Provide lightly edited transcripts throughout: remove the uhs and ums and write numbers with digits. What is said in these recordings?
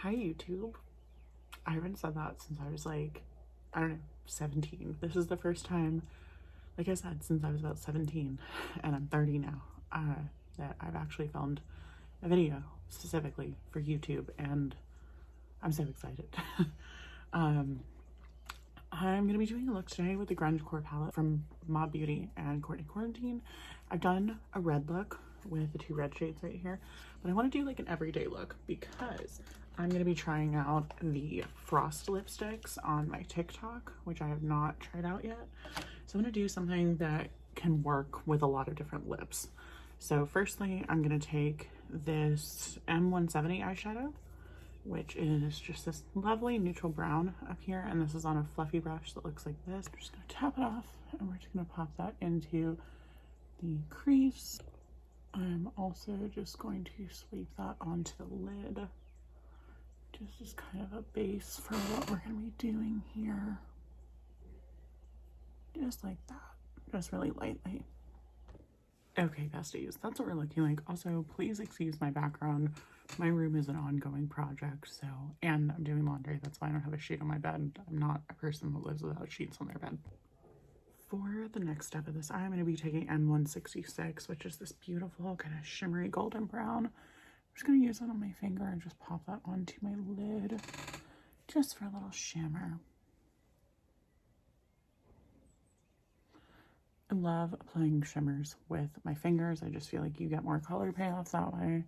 Hi YouTube. I haven't said that since I was like, I don't know, 17. This is the first time, like I said, since I was about 17, and I'm 30 now, that I've actually filmed a video specifically for YouTube, and I'm so excited. I'm going to be doing a look today with the GrungeCore palette from Mob Beauty and Courtney Quarantine. I've done a red look with the two red shades right here, but I want to do like an everyday look because I'm going to be trying out the Frost lipsticks on my TikTok, which I have not tried out yet. So I'm going to do something that can work with a lot of different lips. So firstly, I'm going to take this M170 eyeshadow, which is just this lovely neutral brown up here, and this is on a fluffy brush that looks like this. I'm just going to tap it off, and we're just going to pop that into the crease. I'm also just going to sweep that onto the lid, just as kind of a base for what we're going to be doing here. Just like that, just really lightly. Okay, besties, that's what we're looking like. Also, please excuse my background. My room is an ongoing project, so, and I'm doing laundry. That's why I don't have a sheet on my bed. I'm not a person that lives without sheets on their bed. For the next step of this, I'm going to be taking M166, which is this beautiful kind of shimmery golden brown. I'm just going to use it on my finger and just pop that onto my lid, just for a little shimmer. I love applying shimmers with my fingers. I just feel like you get more color payoff that way.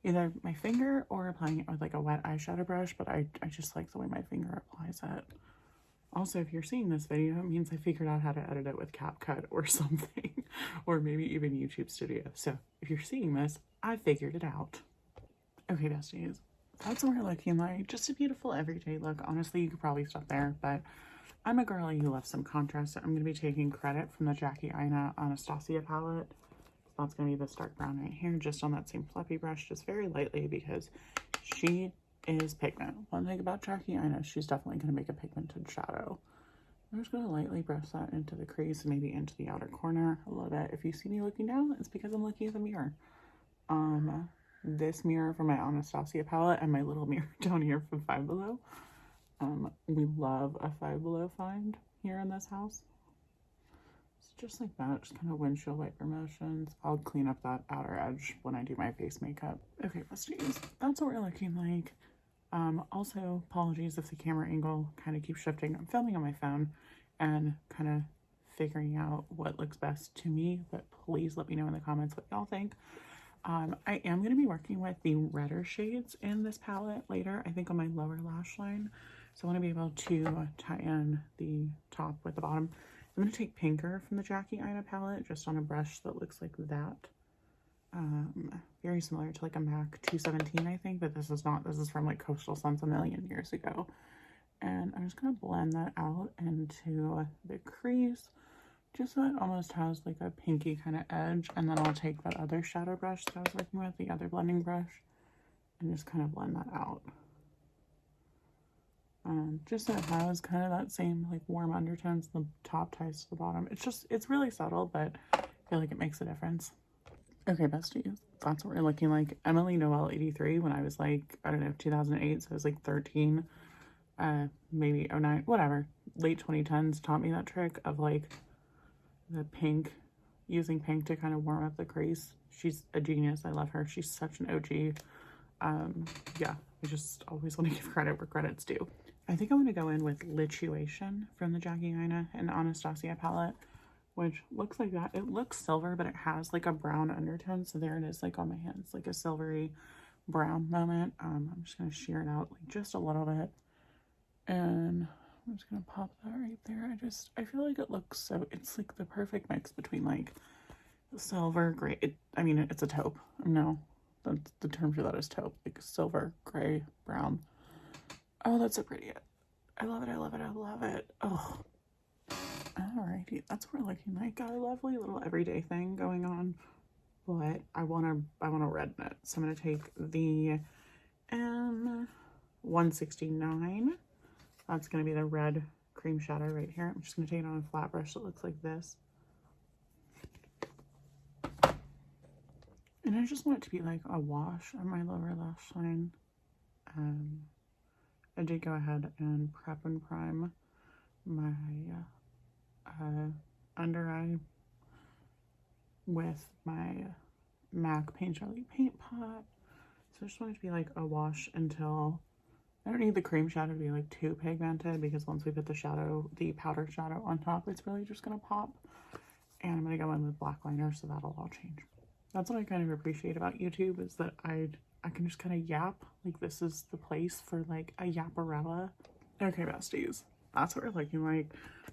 Either my finger or applying it with like a wet eyeshadow brush, but I just like the way my finger applies it. Also, if you're seeing this video, it means I figured out how to edit it with CapCut or something, or maybe even YouTube Studio. So if you're seeing this, I figured it out. Okay, besties, that's what we're looking like. Just a beautiful everyday look. Honestly, you could probably stop there, but I'm a girly who loves some contrast, so I'm going to be taking credit from the Jackie Aina Anastasia palette. That's going to be this dark brown right here, just on that same fluffy brush, just very lightly, because she is pigment. One thing about Jackie Aina, she's definitely going to make a pigmented shadow. I'm just going to lightly brush that into the crease, maybe into the outer corner a little bit. If you see me looking down, it's because I'm looking at the mirror. This mirror from my Anastasia palette and my little mirror down here from Five Below. We love a Five Below find here in this house. Just like that, just kind of windshield wiper motions. I'll clean up that outer edge when I do my face makeup. Okay, besties, that's what we're looking like. Also, apologies if the camera angle kind of keeps shifting. I'm filming on my phone and kind of figuring out what looks best to me, but please let me know in the comments what y'all think. I am going to be working with the redder shades in this palette later, I think on my lower lash line. So I want to be able to tie in the top with the bottom. I'm going to take Pinker from the Jackie Aina palette, just on a brush that looks like that. Very similar to like a MAC 217, I think, but this is not. This is from like Coastal Suns a million years ago. And I'm just going to blend that out into the crease, just so it almost has like a pinky kind of edge. And then I'll take that other shadow brush that I was working with, the other blending brush, and just kind of blend that out. Just so it has kind of that same like warm undertones, the top ties to the bottom. It's really subtle, but I feel like it makes a difference. Okay, besties, that's what we're looking like. Emily Noel 83 when I was like, I don't know, 2008, so I was like 13, maybe 09, whatever. Late 2010s taught me that trick of like the pink, using pink to kind of warm up the crease. She's a genius. I love her. She's such an OG. Yeah, I just always want to give credit where credit's due. I think I'm going to go in with Lituation from the Jackie Aina and Anastasia palette, which looks like that. It looks silver, but it has like a brown undertone. So there it is, like on my hands, like a silvery brown moment. I'm just going to sheer it out like just a little bit. And I'm just going to pop that right there. I feel like it looks so, it's like the perfect mix between like silver, gray. I mean, it's a taupe. No, that's the term for that is taupe, like silver, gray, brown. Oh, that's so pretty. I love it. I love it. I love it. Oh, alrighty. That's what we're looking like. Got a lovely little everyday thing going on, but I want to redden it. So I'm going to take the M169. That's going to be the red cream shadow right here. I'm just going to take it on a flat brush that looks like this. And I just want it to be like a wash on my lower lash line. I did go ahead and prep and prime my under eye with my MAC Paint Jelly paint pot. So I just want it to be like a wash until I don't need the cream shadow to be like too pigmented, because once we put the shadow, the powder shadow on top, it's really just gonna pop. And I'm gonna go in with black liner, so that'll all change. That's what I kind of appreciate about YouTube, is that I can just kind of yap. Like, this is the place for like a yaparella. Okay, besties, that's what we're looking like.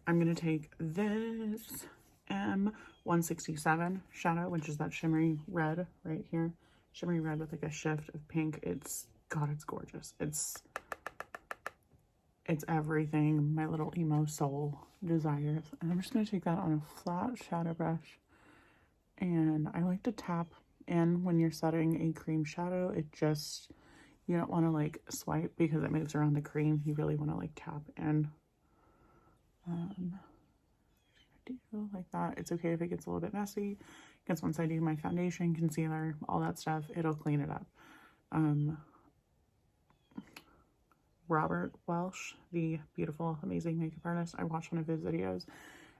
I'm gonna take this M167 shadow, which is that shimmery red right here. Shimmery red with like a shift of pink. It's, God, it's gorgeous. It's everything my little emo soul desires. And I'm just gonna take that on a flat shadow brush. And I like to tap in when you're setting a cream shadow. It just, you don't want to like swipe because it moves around the cream. You really want to like tap in. Do like that. It's okay if it gets a little bit messy, because once I do my foundation, concealer, all that stuff, it'll clean it up. Robert Welsh, the beautiful, amazing makeup artist, I watched one of his videos,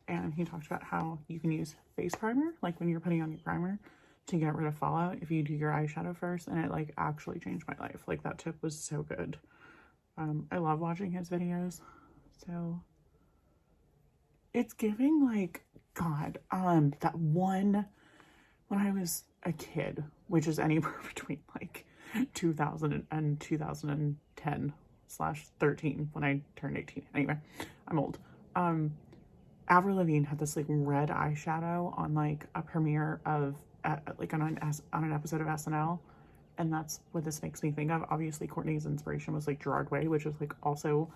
and he talked about how you can use face primer, like when you're putting on your primer, to get rid of fallout if you do your eyeshadow first, and it like actually changed my life. Like, that tip was so good. I love watching his videos. So it's giving like, God, that one when I was a kid, which is anywhere between like 2000 and 2010/13 when I turned 18. Anyway, I'm old. Avril Lavigne had this like red eyeshadow on like a premiere of like on an episode of SNL, and that's what this makes me think of. Obviously, Courtney's inspiration was like Gerard Way, which is like also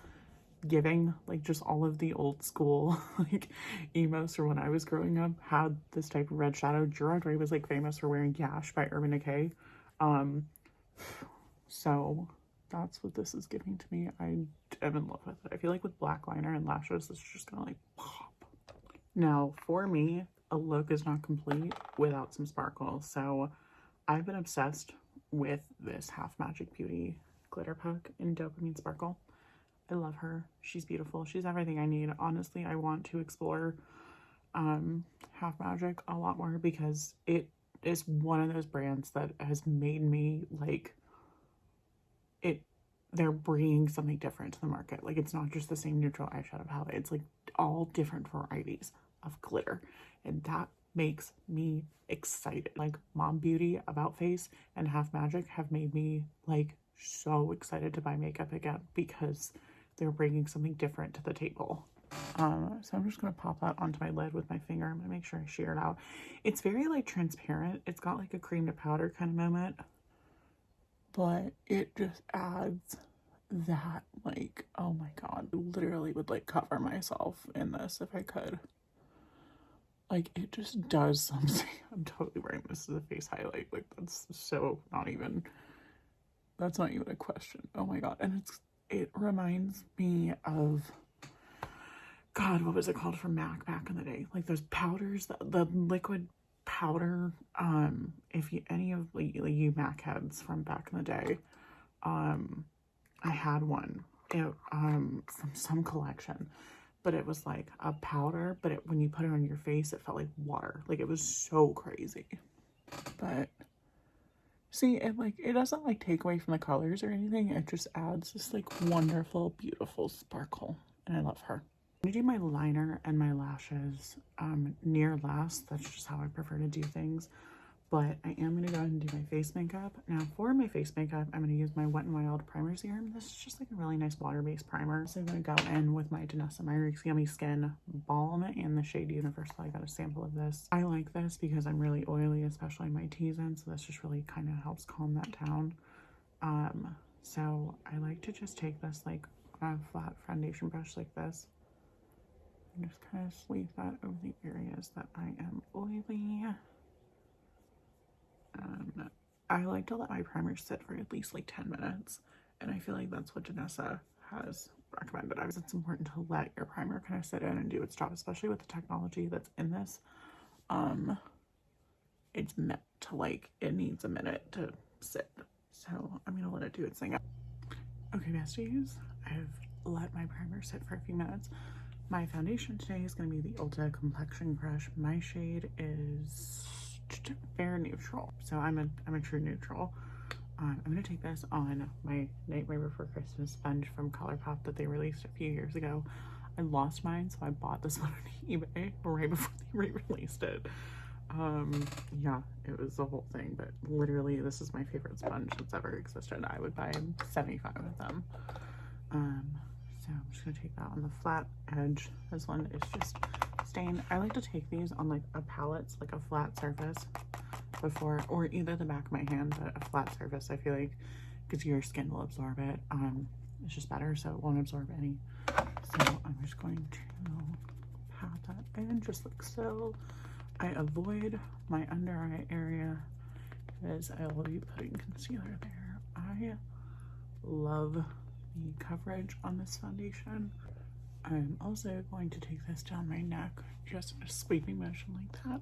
giving like just all of the old school like emos from when I was growing up had this type of red shadow. Gerard Way was like famous for wearing Yash by Urban Decay. So that's what this is giving to me. I am in love with it. I feel like with black liner and lashes, it's just gonna like pop. Now, for me, a look is not complete without some sparkle. So I've been obsessed with this Half Magic Beauty glitter puck in Dopamine Sparkle. I love her. She's beautiful. She's everything I need. Honestly, I want to explore Half Magic a lot more, because it is one of those brands that has made me like it. They're bringing something different to the market. Like, it's not just the same neutral eyeshadow palette. It's like all different varieties of glitter, and that makes me excited. Like, Mom Beauty, About Face, and Half Magic have made me like so excited to buy makeup again, because they're bringing something different to the table. So I'm just gonna pop that onto my lid with my finger. I'm gonna make sure I shear it out. It's very like transparent. It's got like a cream to powder kind of moment, but it just adds that like, oh my God, I literally would like cover myself in this if I could. Like, it just does something. I'm totally wearing this as a face highlight. Like, that's so that's not even a question. Oh my God. And it reminds me of, God, what was it called from MAC back in the day? Like those powders, the liquid powder. If any of you MAC heads from back in the day, I had one from some collection, but it was like a powder, but when you put it on your face, it felt like water. Like, it was so crazy. But see, it doesn't like take away from the colors or anything. It just adds this like wonderful, beautiful sparkle, and I love her. I'm gonna do my liner and my lashes near last. That's just how I prefer to do things. But I am going to go ahead and do my face makeup. Now, for my face makeup, I'm going to use my Wet n Wild Primer Serum. This is just like a really nice water-based primer. So I'm going to go in with my Danessa Myricks Yummy Skin Balm in the shade Universal. I got a sample of this. I like this because I'm really oily, especially in my T-zone. So this just really kind of helps calm that down. So I like to just take this like on a flat foundation brush like this, and just kind of sweep that over the areas that I am oily. I like to let my primer sit for at least like 10 minutes, and I feel like that's what Danessa has recommended. It's important to let your primer kind of sit in and do its job, especially with the technology that's in this. It's to like, it needs a minute to sit. So I'm gonna let it do its thing. Okay, besties, I've let my primer sit for a few minutes. My foundation today is gonna be the Ulta Complexion Crush. My shade is fair neutral, so I'm a true neutral. I'm gonna take this on my Nightmare Before Christmas sponge from ColourPop that they released a few years ago. I lost mine, so I bought this one on eBay right before they re-released it. Yeah, it was the whole thing, but literally this is my favorite sponge that's ever existed. I would buy 75 of them. So I'm just gonna take that on the flat edge. This one is just stained. I like to take these on like a palette, like a flat surface before, or either the back of my hand, but a flat surface I feel like, because your skin will absorb it. It's just better, so it won't absorb any. So I'm just going to pat that in just like so. I avoid my under eye area because I will be putting concealer there. I love the coverage on this foundation. I'm also going to take this down my neck, just a sweeping motion like that,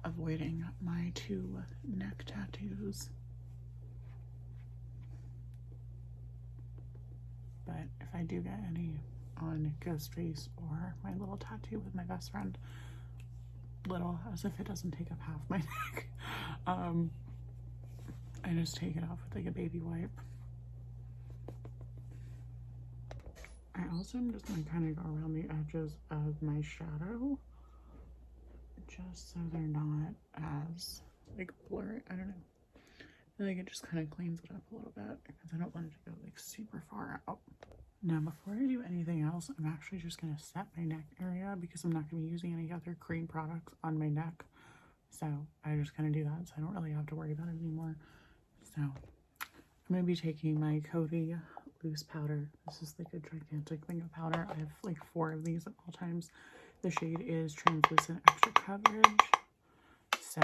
avoiding my 2 neck tattoos. But if I do get any on Ghostface or my little tattoo with my best friend, little as if it doesn't take up half my neck, I just take it off with like a baby wipe. I also am just going to kind of go around the edges of my shadow just so they're not as like blurry. I don't know, I feel like it just kind of cleans it up a little bit because I don't want it to go like super far out. Now before I do anything else, I'm actually just going to set my neck area because I'm not going to be using any other cream products on my neck. So I just kind of do that so I don't really have to worry about it anymore. So I'm going to be taking my Coty loose powder. This is like a gigantic thing of powder. I have like 4 of these at all times. The shade is Translucent Extra Coverage. So,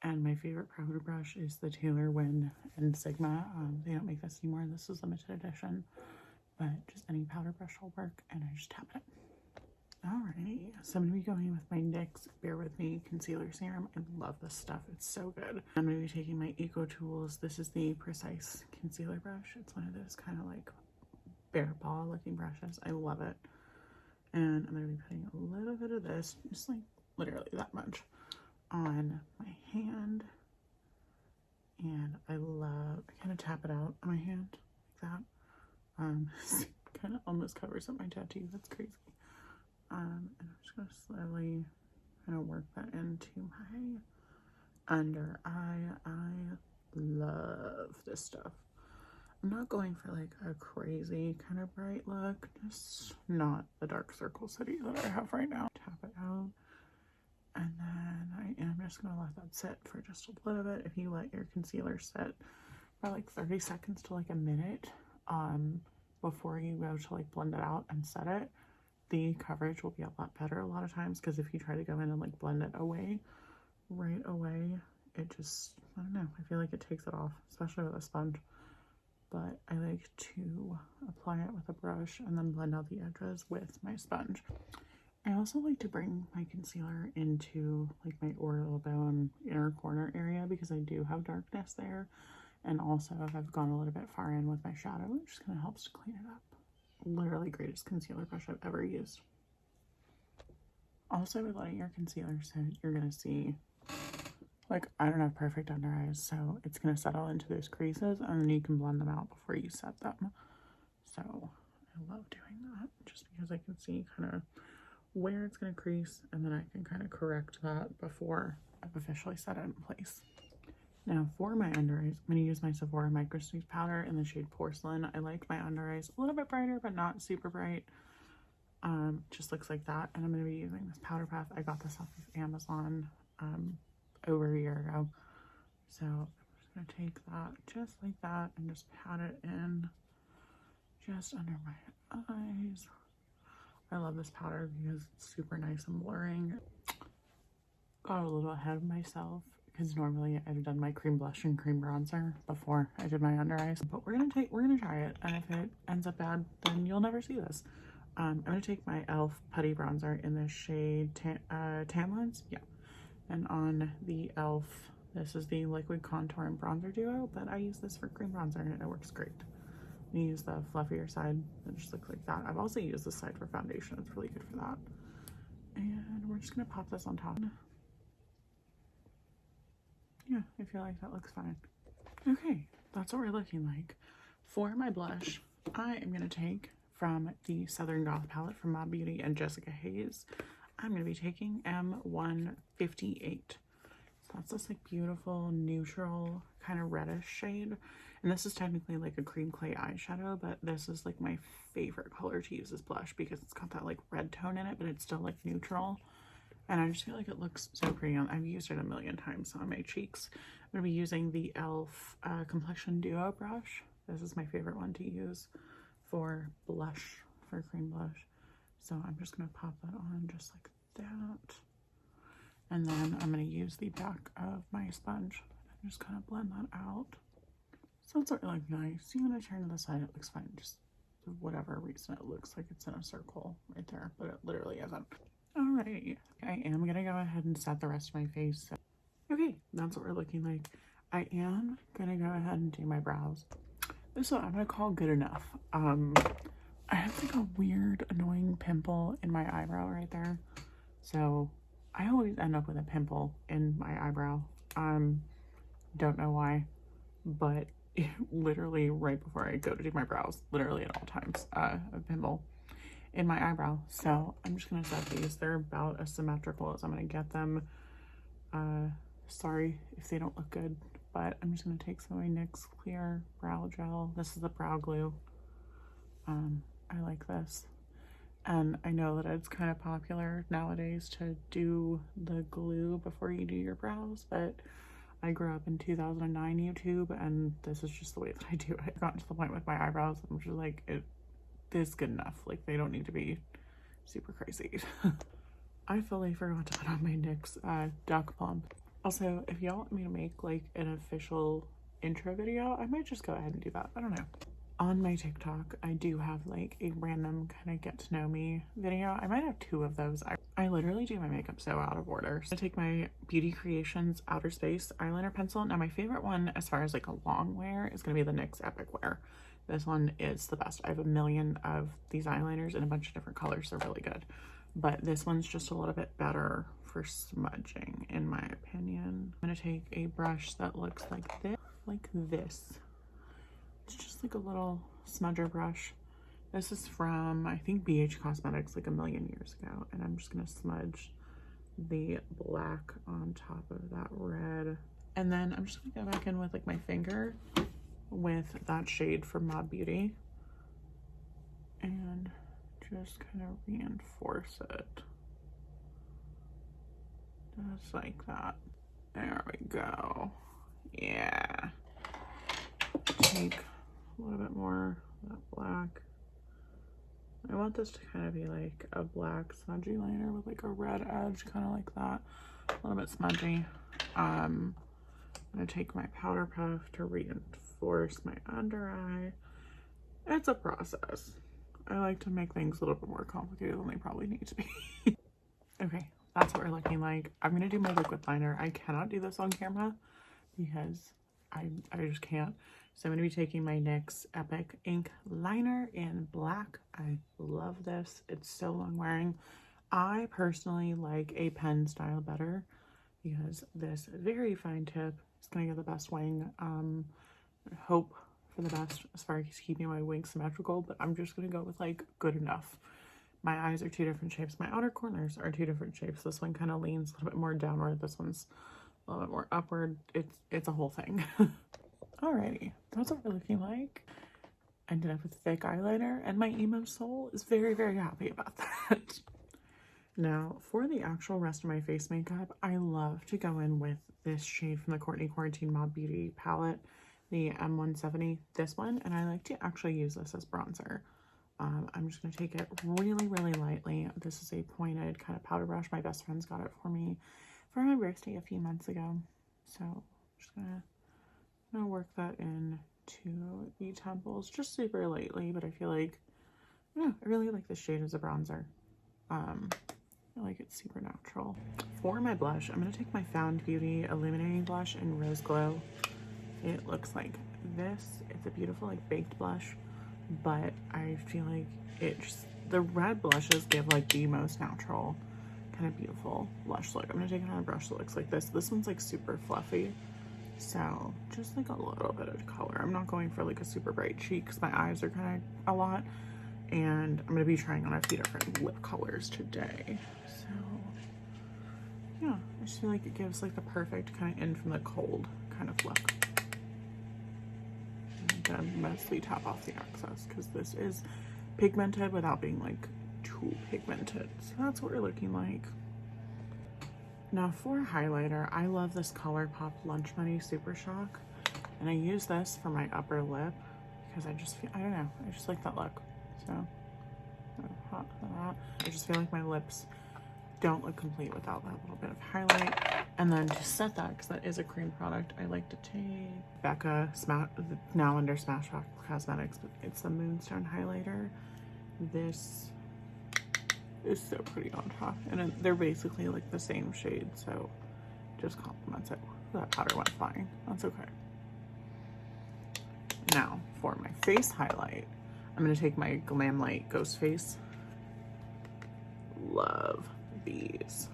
and my favorite powder brush is the Taylor Win and Sigma. They don't make this anymore. This is limited edition, but just any powder brush will work, and I just tap it. Alrighty, so I'm going to be going with my NYX Bear With Me Concealer Serum. I love this stuff. It's so good. I'm going to be taking my Eco Tools. This is the Precise Concealer Brush. It's one of those kind of like bear paw looking brushes. I love it. And I'm going to be putting a little bit of this, just like literally that much, on my hand. And I kind of tap it out on my hand like that. Kind of almost covers up my tattoo. That's crazy. And I'm just going to slowly kind of work that into my under eye. I love this stuff. I'm not going for like a crazy kind of bright look, just not the dark circle city that I have right now. Tap it out. And then I am just going to let that sit for just a little bit. If you let your concealer sit for like 30 seconds to like a minute before you go to like blend it out and set it, the coverage will be a lot better a lot of times, because if you try to go in and like blend it away right away, it just, I don't know, I feel like it takes it off, especially with a sponge. But I like to apply it with a brush and then blend out the edges with my sponge. I also like to bring my concealer into like my orbital bone inner corner area because I do have darkness there. And also if I've gone a little bit far in with my shadow, it just kind of helps to clean it up. Literally greatest concealer brush I've ever used. Also with letting your concealer sit, you're going to see, like, I don't have perfect under eyes, so it's going to settle into those creases and then you can blend them out before you set them. So I love doing that just because I can see kind of where it's going to crease, and then I can kind of correct that before I've officially set it in place. Now for my under eyes, I'm going to use my Sephora microsmooth powder in the shade Porcelain. I like my under eyes a little bit brighter, but not super bright. Just looks like that. And I'm going to be using this powder puff. I got this off of Amazon over a year ago. So I'm just going to take that just like that and just pat it in just under my eyes. I love this powder because it's super nice and blurring. Got a little ahead of myself because normally I've done my cream blush and cream bronzer before I did my under eyes. But we're gonna try it, and if it ends up bad, then you'll never see this. I'm gonna take my e.l.f. putty bronzer in the shade Tan Lines. Yeah. And on the e.l.f., this is the liquid contour and bronzer duo, but I use this for cream bronzer and it works great. You use the fluffier side, it just looks like that. I've also used this side for foundation, it's really good for that. And we're just gonna pop this on top. Yeah, I feel like that looks fine. Okay, that's what we're looking like. For my blush, I am gonna take from the Southern Goth palette from Mod Beauty and Jessica Hayes. I'm gonna be taking M158. So that's this like beautiful neutral kind of reddish shade. And this is technically like a cream clay eyeshadow, but this is like my favorite color to use as blush because it's got that like red tone in it, but it's still like neutral. And I just feel like it looks so pretty on. I've used it a million times on my cheeks. I'm gonna be using the e.l.f. Complexion Duo brush. This is my favorite one to use for blush, for cream blush. So I'm just gonna pop that on just like that. And then I'm gonna use the back of my sponge and just kind of blend that out. So it's sort of like nice. You want to turn to the side, it looks fine. Just for whatever reason, it looks like it's in a circle right there, but it literally isn't. Alright, I am gonna go ahead and set the rest of my face. Okay, that's what we're looking like. I am gonna go ahead and do my brows. This is what I'm gonna call good enough. I have like a weird, annoying pimple in my eyebrow right there. So I always end up with a pimple in my eyebrow. Don't know why, but literally right before I go to do my brows, literally at all times, a pimple in my eyebrow. So I'm just gonna set these. They're about as symmetrical as I'm gonna get them. Sorry if they don't look good, but I'm just gonna take some of my NYX clear brow gel. This is the brow glue. I like this. And I know that it's kind of popular nowadays to do the glue before you do your brows, but I grew up in 2009 YouTube, and this is just the way that I do it. I've gotten to the point with my eyebrows, I'm just like, it is good enough. Like, they don't need to be super crazy. I fully forgot to put on my NYX Duck Plump. Also, if y'all want me to make like an official intro video, I might just go ahead and do that. I don't know. On my TikTok, I do have like a random kind of get to know me video. I might have 2 of those. I literally do my makeup so out of order. So I take my Beauty Creations Outer Space eyeliner pencil. Now my favorite one as far as like a long wear is going to be the NYX Epic Wear. This one is the best. I have a million of these eyeliners in a bunch of different colors. They're really good. But this one's just a little bit better for smudging in my opinion. I'm going to take a brush that looks like this. It's just like a little smudger brush. This is from, I think, BH Cosmetics like a million years ago. And I'm just going to smudge the black on top of that red. And then I'm just going to go back in with like my finger with that shade from Mod Beauty. And just kind of reinforce it. Just like that. There we go. Yeah. Take a little bit more of that black. I want this to kind of be like a black smudgy liner with like a red edge, kind of like that. A little bit smudgy. I'm gonna take my powder puff to reinforce my under eye. It's a process. I like to make things a little bit more complicated than they probably need to be. Okay, that's what we're looking like. I'm gonna do my liquid liner. I cannot do this on camera because I just can't. So I'm going to be taking my NYX Epic Ink Liner in black. I love this. It's so long wearing. I personally like a pen style better because this very fine tip is going to get the best wing. Hope for the best as far as keeping my wing symmetrical, but I'm just going to go with like good enough. My eyes are 2 different shapes. My outer corners are 2 different shapes. This one kind of leans a little bit more downward. This one's a little bit more upward. It's a whole thing. Alrighty, that's what we're looking like. Ended up with thick eyeliner, and my emo soul is very, very happy about that. Now, for the actual rest of my face makeup, I love to go in with this shade from the Courtney Quarantine Mod Beauty palette, the M170, this one, and I like to actually use this as bronzer. I'm just going to take it really, really lightly. This is a pointed kind of powder brush. My best friends got it for me for my birthday a few months ago. So I'm just going to work that in to the temples just super lightly, but I feel like, yeah, I really like this shade as a bronzer. I feel like it's super natural. For my blush, I'm going to take my Found Beauty Illuminating Blush in Rose Glow. It looks like this. It's a beautiful like baked blush, but I feel like it just, the red blushes give like the most natural kind of beautiful blush look. I'm going to take it on a brush that looks like this. This one's like super fluffy. So just like a little bit of color. I'm not going for like a super bright cheek because my eyes are kind of a lot. And I'm going to be trying on a few different lip colors today. So yeah, I just feel like it gives like the perfect kind of in from the cold kind of look. I'm going to mostly tap off the excess because this is pigmented without being like too pigmented. So that's what we're looking like. Now for highlighter, I love this ColourPop Lunch Money Super Shock. And I use this for my upper lip because I just feel, I don't know, I just like that look. So I just feel like my lips don't look complete without that little bit of highlight. And then to set that, because that is a cream product, I like to take Becca, now under Smashbox Cosmetics, but it's the Moonstone highlighter. This is so pretty on top, and they're basically like the same shade, so just complements it. That powder went flying. That's okay. Now for my face highlight, I'm going to take my Glamlite Ghostface. Love these.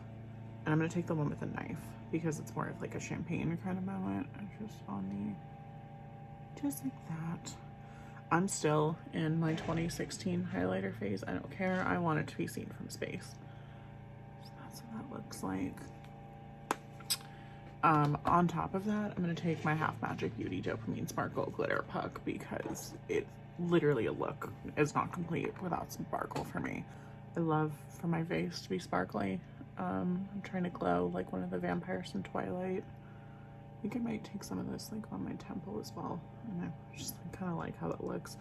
And I'm going to take the one with a knife because it's more of like a champagne kind of moment. Just on the, just like that. I'm still in my 2016 highlighter phase. I don't care. I want it to be seen from space. So that's what that looks like. On top of that, I'm going to take my Half Magic Beauty Dopamine Sparkle Glitter Puck because it's literally a look is not complete without some sparkle for me. I love for my face to be sparkly. I'm trying to glow like one of the vampires from Twilight. I think I might take some of this like on my temple as well. I know, just kind of like how that looks.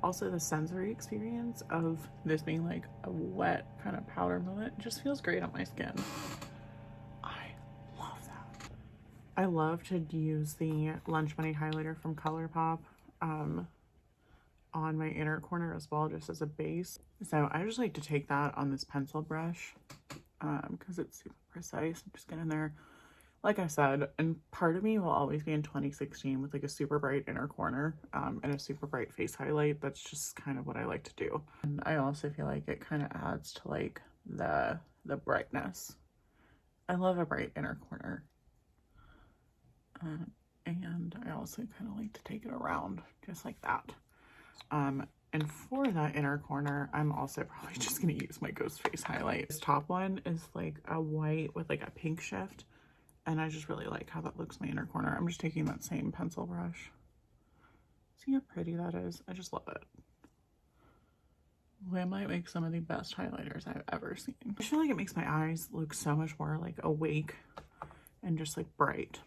Also the sensory experience of this being like a wet kind of powder moment just feels great on my skin. I love that. I love to use the Lunch Money highlighter from ColourPop on my inner corner as well, just as a base. So I just like to take that on this pencil brush because it's super precise. Just get in there. Like I said, and part of me will always be in 2016 with like a super bright inner corner and a super bright face highlight. That's just kind of what I like to do. And I also feel like it kind of adds to like the brightness. I love a bright inner corner. And I also kind of like to take it around just like that. And for that inner corner, I'm also probably just going to use my Ghostface highlight. This top one is like a white with like a pink shift. And I just really like how that looks in my inner corner. I'm just taking that same pencil brush. See how pretty that is? I just love it. Glamlite makes some of the best highlighters I've ever seen. I feel like it makes my eyes look so much more like awake and just like bright.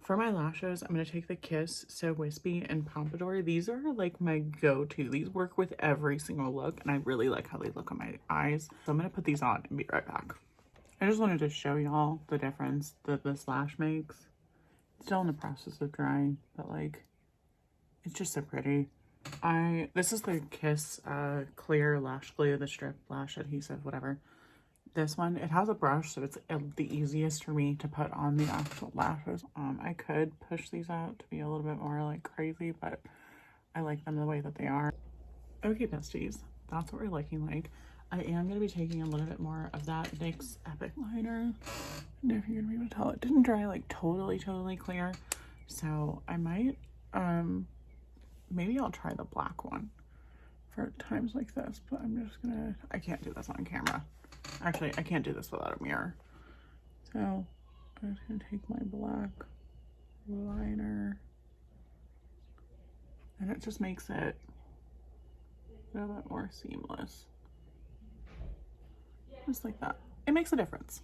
For my lashes, I'm going to take the Kiss So Wispy and Pompadour. These are like my go-to. These work with every single look, and I really like how they look on my eyes. So I'm going to put these on and be right back. I just wanted to show y'all the difference that this lash makes. It's still in the process of drying, but like, it's just so pretty. This is the Kiss clear lash glue, the strip lash adhesive, whatever. This one, it has a brush, so it's the easiest for me to put on the actual lashes. I could push these out to be a little bit more like crazy, but I like them the way that they are. Okay, besties, that's what we're looking like. I am going to be taking a little bit more of that NYX Epic liner. And if you're going to be able to tell, it didn't dry like totally clear. So I might, maybe I'll try the black one for times like this, but I'm just going to, I can't do this on camera. Actually, I can't do this without a mirror. So I'm just going to take my black liner, and it just makes it a little bit more seamless. Just like that. It makes a difference.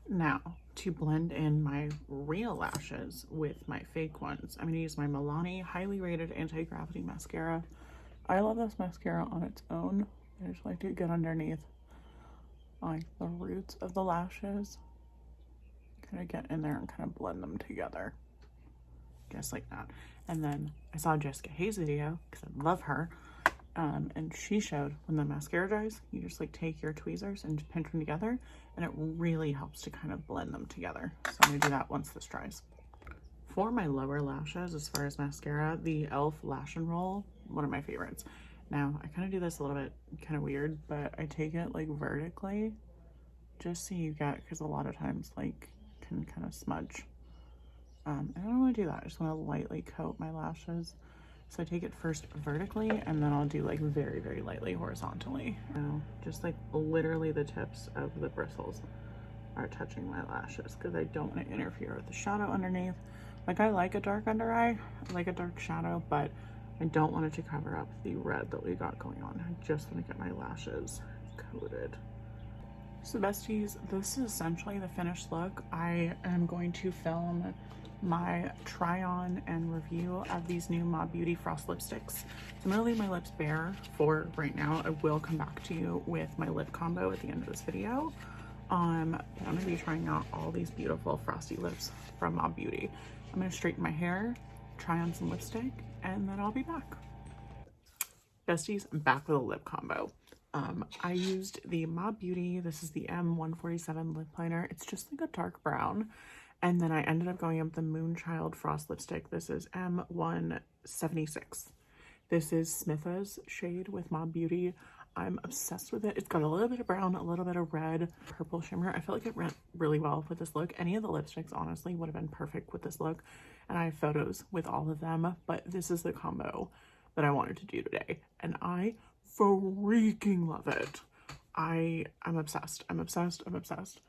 Now, to blend in my real lashes with my fake ones, I'm going to use my Milani highly rated anti-gravity mascara. I love this mascara on its own. I just like to get underneath like the roots of the lashes, kind of get in there and kind of blend them together just like that. And then I saw Jessica Hayes' video because I love her, And she showed when the mascara dries, you just like take your tweezers and pinch them together, and it really helps to kind of blend them together. So I'm gonna do that once this dries. For my lower lashes, as far as mascara, the e.l.f. Lash and Roll, one of my favorites. Now, I kind of do this a little bit kind of weird, but I take it like vertically, just so you get, because a lot of times like can kind of smudge. And I don't want to do that. I just want to lightly coat my lashes. So I take it first vertically, and then I'll do like very, very lightly horizontally. Now, just like literally the tips of the bristles are touching my lashes because I don't want to interfere with the shadow underneath. Like, I like a dark under eye, I like a dark shadow, but I don't want it to cover up the red that we got going on. I just want to get my lashes coated. So besties, this is essentially the finished look. I am going to film my try on and review of these new Mob Beauty Frost lipsticks. So I'm gonna leave my lips bare for right now. I will come back to you with my lip combo at the end of this video. I'm gonna be trying out all these beautiful frosty lips from Mob Beauty. I'm gonna straighten my hair, try on some lipstick, and then I'll be back. Besties, I'm back with a lip combo. I used the Mob Beauty, this is the M147 lip liner. It's just like a dark brown. And then I ended up going up with the Moonchild Frost lipstick. This is M176. This is Smitha's shade with Mob Beauty. I'm obsessed with it. It's got a little bit of brown, a little bit of red, purple shimmer. I feel like it went really well with this look. Any of the lipsticks, honestly, would have been perfect with this look. And I have photos with all of them, but this is the combo that I wanted to do today. And I freaking love it. I'm obsessed. I'm obsessed. I'm obsessed.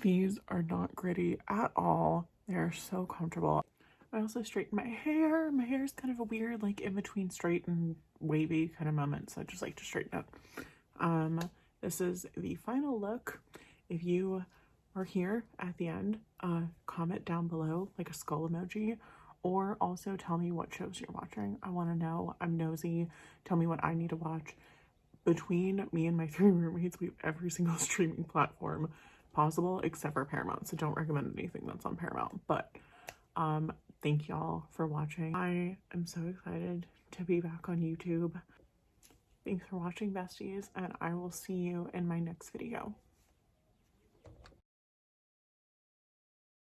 These are not gritty at all. They're so comfortable. I also straightened my hair. My hair is kind of a weird, like in between straight and wavy kind of moment. So I just like to straighten it. This is the final look. If you are here at the end, comment down below like a skull emoji, or also tell me what shows you're watching. I want to know. I'm nosy. Tell me what I need to watch. Between me and my 3 roommates, we have every single streaming platform possible except for Paramount, so don't recommend anything that's on Paramount. But thank y'all for watching. I am so excited to be back on YouTube. Thanks for watching, besties, and I will see you in my next video.